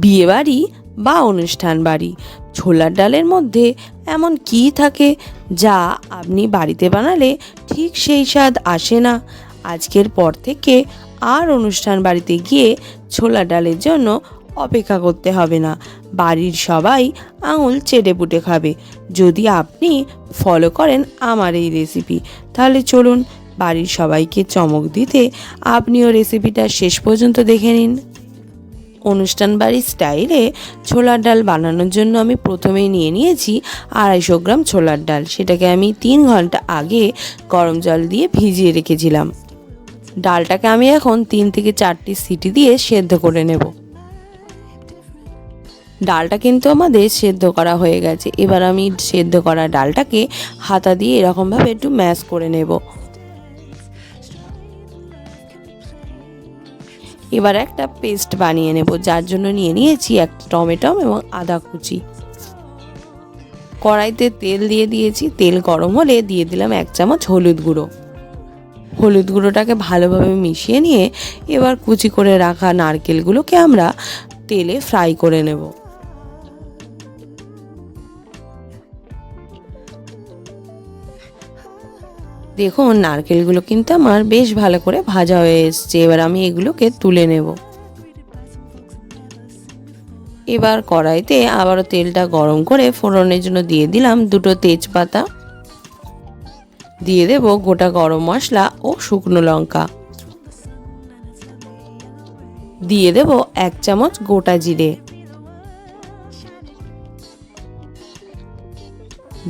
বিয়েবাড়ি বা অনুষ্ঠান বাড়ি, ছোলার ডালের মধ্যে এমন কী থাকে যা আপনি বাড়িতে বানালে ঠিক সেই স্বাদ আসে না? আজকের পর থেকে আর অনুষ্ঠান বাড়িতে গিয়ে ছোলার ডালের জন্য অপেক্ষা করতে হবে না। বাড়ির সবাই আঙুল চেটেপুটে খাবে যদি আপনি ফলো করেন আমার এই রেসিপি। তাহলে চলুন বাড়ির সবাইকে চমক দিতে আপনিও রেসিপিটা শেষ পর্যন্ত দেখে নিন। অনুষ্ঠান বাড়ির স্টাইলে ছোলার ডাল বানানোর জন্য আমি প্রথমেই নিয়ে নিয়েছি 250 গ্রাম ছোলার ডাল। সেটাকে আমি 3 ঘন্টা আগে গরম জল দিয়ে ভিজিয়ে রেখেছিলাম। ডালটাকে আমি এখন 3 থেকে 4টি সিটি দিয়ে সেদ্ধ করে নেব। ডালটা কিন্তু আমাদের সেদ্ধ করা হয়ে গেছে। এবার আমি সেদ্ধ করা ডালটাকে হাতা দিয়ে এরকমভাবে একটু ম্যাশ করে নেব। এবার একটা পেস্ট বানিয়ে নেব, যার জন্য নিয়ে নিয়েছি একটা টমেটো এবং আদা কুচি। কড়াইতে তেল দিয়ে দিয়েছি। তেল গরম হলে দিয়ে দিলাম 1 চামচ হলুদ গুঁড়ো। হলুদ গুঁড়োটাকে ভালোভাবে মিশিয়ে নিয়ে এবার কুচি করে রাখা নারকেলগুলোকে আমরা তেলে ফ্রাই করে নেব। দেখুন নারকেলগুলো কিন্তু আমার বেশ ভালো করে ভাজা হয়ে এসছে। এবার আমি এগুলোকে তুলে নেব। এবার কড়াইতে আবারও তেলটা গরম করে ফোড়নের জন্য দিয়ে দিলাম 2টো তেজপাতা, দিয়ে দেব গোটা গরম মশলা ও শুকনো লঙ্কা, দিয়ে দেব 1 চামচ গোটা জিরে,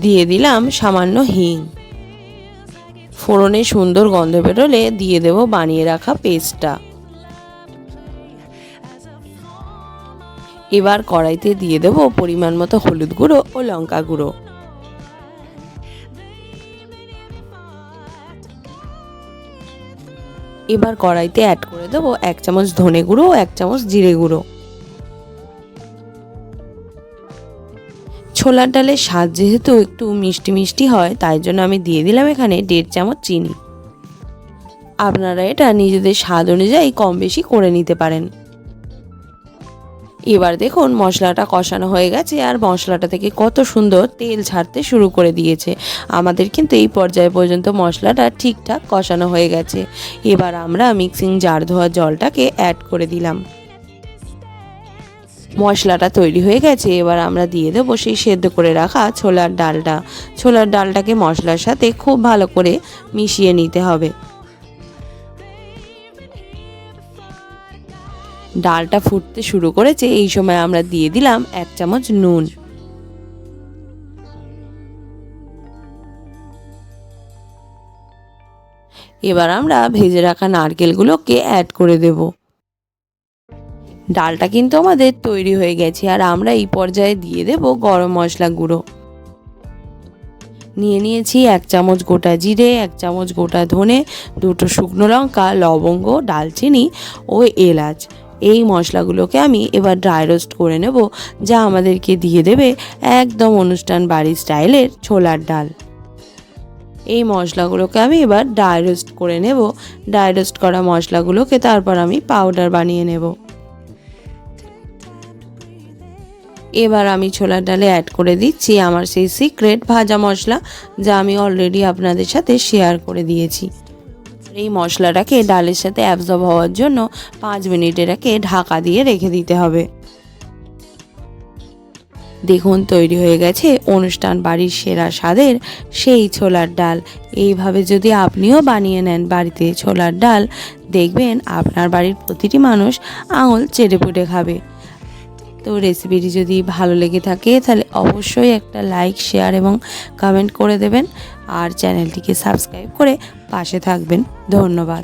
দিয়ে দিলাম সামান্য হিং। ফোড়নে সুন্দর গন্ধ বেরোলে দিয়ে দেব বানিয়ে রাখা পেস্টটা। এবার কড়াইতে দিয়ে দেব পরিমাণ মতো হলুদ গুঁড়ো ও লঙ্কা গুঁড়ো। এবার কড়াইতে অ্যাড করে দেব 1 চামচ ধনে গুঁড়ো ও 1 চামচ জিরে গুঁড়ো। ছোলার ডালের স্বাদ যেহেতু একটু মিষ্টি মিষ্টি হয়, তাই জন্য আমি দিয়ে দিলাম এখানে 1.5 চামচ চিনি। আপনারা এটা নিজেদের স্বাদ অনুযায়ী কম বেশি করে নিতে পারেন। এবার দেখুন মশলাটা কষানো হয়ে গেছে আর মশলাটা থেকে কত সুন্দর তেল ছাড়তে শুরু করে দিয়েছে। আমাদের কিন্তু এই পর্যায় পর্যন্ত মশলাটা ঠিকঠাক কষানো হয়ে গেছে। এবার আমরা মিক্সিং জার ধোয়া জলটাকে অ্যাড করে দিলাম। মশলাটা তৈরি হয়ে গেছে। এবার আমরা দিয়ে দেবো সেই সেদ্ধ করে রাখা ছোলার ডালটা। ছোলার ডালটাকে মশলার সাথে খুব ভালো করে মিশিয়ে নিতে হবে। ডালটা ফুটতে শুরু করেছে, এই সময় আমরা দিয়ে দিলাম 1 চামচ নুন। এবার আমরা ভেজে রাখা নারকেলগুলোকে অ্যাড করে দেব। ডালটা কিন্তু আমাদের তৈরি হয়ে গেছে আর আমরা এই পর্যায়ে দিয়ে দেব গরম মশলা গুঁড়ো। নিয়ে নিয়েছি 1 চামচ গোটা জিরে, 1 চামচ গোটা ধনে, 2টো শুকনো লঙ্কা, লবঙ্গ, দালচিনি ও এলাচ। এই মশলাগুলোকে আমি এবার ড্রাই রোস্ট করে নেব, যা আমাদেরকে দিয়ে দেবে একদম অনুষ্ঠান বাড়ির স্টাইলের ছোলার ডাল। এই মশলাগুলোকে আমি এবার ড্রাই রোস্ট করে নেব। ড্রাই রোস্ট করা মশলাগুলোকে তারপর আমি পাউডার বানিয়ে নেব। এবার আমি ছোলার ডালে অ্যাড করে দিচ্ছি আমার সেই সিক্রেট ভাজা মশলা, যা আমি অলরেডি আপনাদের সাথে শেয়ার করে দিয়েছি। এই মশলাটাকে ডালের সাথে অ্যাবজর্ব হওয়ার জন্য 5 মিনিট এটাকে ঢাকা দিয়ে রেখে দিতে হবে। দেখুন তৈরি হয়ে গেছে অনুষ্ঠান বাড়ির সেরা স্বাদের সেই ছোলার ডাল। এইভাবে যদি আপনিও বানিয়ে নেন বাড়িতে ছোলার ডাল, দেখবেন আপনার বাড়ির প্রতিটি মানুষ আঙুল চেটেপুটে খাবে। তো রেসিপিটি যদি ভালো লেগে থাকে তাহলে অবশ্যই একটা লাইক, শেয়ার এবং কমেন্ট করে দেবেন আর চ্যানেলটিকে সাবস্ক্রাইব করে পাশে থাকবেন। ধন্যবাদ।